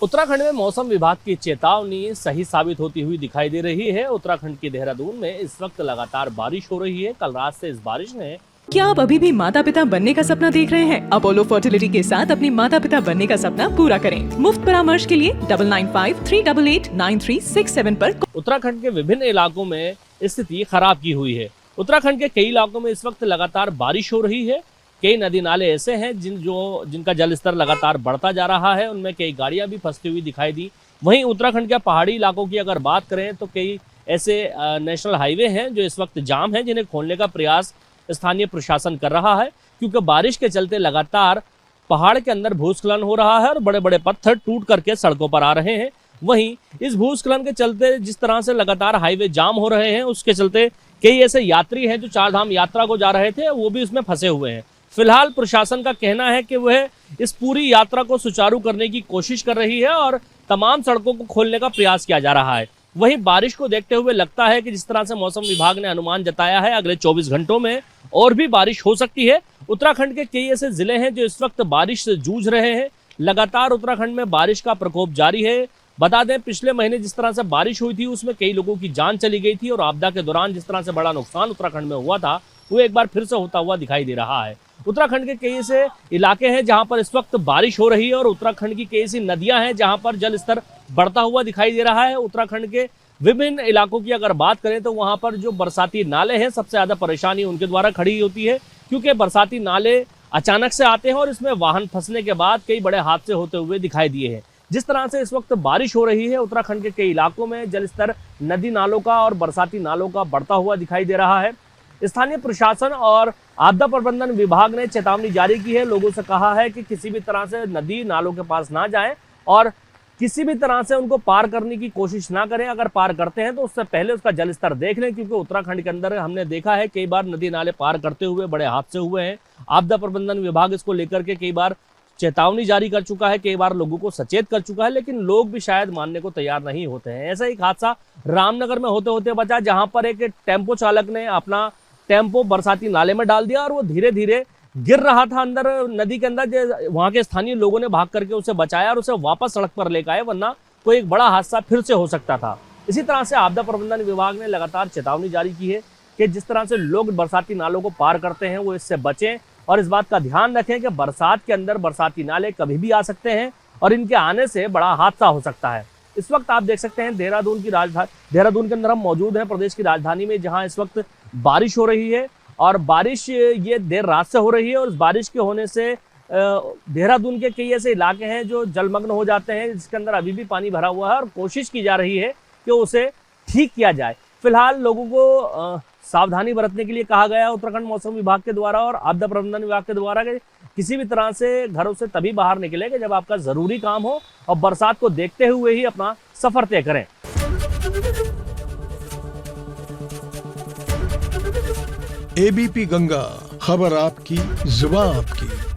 उत्तराखंड में मौसम विभाग की चेतावनी सही साबित होती हुई दिखाई दे रही है। उत्तराखंड के देहरादून में इस वक्त लगातार बारिश हो रही है। कल रात से इस बारिश ने क्या आप अभी भी माता पिता बनने का सपना देख रहे हैं? अपोलो फर्टिलिटी के साथ अपनी माता पिता बनने का सपना पूरा करें। मुफ्त परामर्श के लिए 9953889367 पर। उत्तराखंड के विभिन्न इलाकों में स्थिति खराब की हुई है। उत्तराखंड के कई इलाकों में इस वक्त लगातार बारिश हो रही है। कई नदी नाले ऐसे हैं जिनका जल स्तर लगातार बढ़ता जा रहा है। उनमें कई गाड़ियां भी फंसती हुई दिखाई दी। वहीं उत्तराखंड के पहाड़ी इलाकों की अगर बात करें तो कई ऐसे नेशनल हाईवे हैं जो इस वक्त जाम हैं, जिन्हें खोलने का प्रयास स्थानीय प्रशासन कर रहा है, क्योंकि बारिश के चलते लगातार पहाड़ के अंदर भूस्खलन हो रहा है और बड़े बड़े पत्थर टूट करके सड़कों पर आ रहे हैं। वहीं इस भूस्खलन के चलते जिस तरह से लगातार हाईवे जाम हो रहे हैं, उसके चलते कई ऐसे यात्री हैं जो चारधाम यात्रा को जा रहे थे, वो भी उसमें फंसे हुए हैं। फिलहाल प्रशासन का कहना है कि वह इस पूरी यात्रा को सुचारू करने की कोशिश कर रही है और तमाम सड़कों को खोलने का प्रयास किया जा रहा है। वहीं बारिश को देखते हुए लगता है कि जिस तरह से मौसम विभाग ने अनुमान जताया है, अगले 24 घंटों में और भी बारिश हो सकती है। उत्तराखंड के कई ऐसे जिले हैं जो इस वक्त बारिश से जूझ रहे हैं। लगातार उत्तराखंड में बारिश का प्रकोप जारी है। बता दें, पिछले महीने जिस तरह से बारिश हुई थी उसमें कई लोगों की जान चली गई थी और आपदा के दौरान जिस तरह से बड़ा नुकसान उत्तराखंड में हुआ था, वो एक बार फिर से होता हुआ दिखाई दे रहा है। उत्तराखंड के कई ऐसे इलाके हैं जहां पर इस वक्त बारिश हो रही है और उत्तराखंड की कई ऐसी नदियां हैं जहां पर जल स्तर बढ़ता हुआ दिखाई दे रहा है। उत्तराखंड के विभिन्न इलाकों की अगर बात करें तो वहां पर जो बरसाती नाले हैं, सबसे ज्यादा परेशानी उनके द्वारा खड़ी होती है, क्योंकि बरसाती नाले अचानक से आते हैं और इसमें वाहन फंसने के बाद कई बड़े हादसे होते हुए दिखाई दिए हैं। जिस तरह से इस वक्त बारिश हो रही है, उत्तराखंड के कई इलाकों में जल स्तर नदी नालों का और बरसाती नालों का बढ़ता हुआ दिखाई दे रहा है। स्थानीय प्रशासन और आपदा प्रबंधन विभाग ने चेतावनी जारी की है। लोगों से कहा है कि किसी भी तरह से नदी नालों के पास ना जाएं और किसी भी तरह से उनको पार करने की कोशिश ना करें। अगर पार करते हैं तो उससे पहले उसका जल स्तर देख लें, क्योंकि उत्तराखंड के अंदर हमने देखा है कई बार नदी नाले पार करते हुए बड़े हादसे हुए हैं। आपदा प्रबंधन विभाग इसको लेकर के कई बार चेतावनी जारी कर चुका है, कई बार लोगों को सचेत कर चुका है, लेकिन लोग भी शायद मानने को तैयार नहीं होते हैं। ऐसा एक हादसा रामनगर में होते होते बचा, जहां पर एक टेम्पो चालक ने अपना टेम्पो बरसाती नाले में डाल दिया और वो धीरे धीरे गिर रहा था अंदर नदी के अंदर। वहां के स्थानीय लोगों ने भाग करके उसे बचाया और उसे वापस सड़क पर लेकर आए, वरना कोई एक बड़ा हादसा फिर से हो सकता था। इसी तरह से आपदा प्रबंधन विभाग ने लगातार चेतावनी जारी की है कि जिस तरह से लोग बरसाती नालों को पार करते हैं वो इससे बचें और इस बात का ध्यान रखें कि बरसात के अंदर बरसाती नाले कभी भी आ सकते हैं और इनके आने से बड़ा हादसा हो सकता है। इस वक्त आप देख सकते हैं देहरादून के अंदर हम मौजूद हैं, प्रदेश की राजधानी में, जहां इस वक्त बारिश हो रही है और बारिश ये देर रात से हो रही है और इस बारिश के होने से देहरादून के कई ऐसे इलाके हैं जो जलमग्न हो जाते हैं, जिसके अंदर अभी भी पानी भरा हुआ है और कोशिश की जा रही है कि उसे ठीक किया जाए। फिलहाल लोगों को सावधानी बरतने के लिए कहा गया उत्तराखंड मौसम विभाग के द्वारा और आपदा प्रबंधन विभाग के द्वारा कि किसी भी तरह से घरों से तभी बाहर निकले कि जब आपका जरूरी काम हो और बरसात को देखते हुए ही अपना सफर तय करें। एबीपी गंगा, खबर आपकी, जुबान आपकी।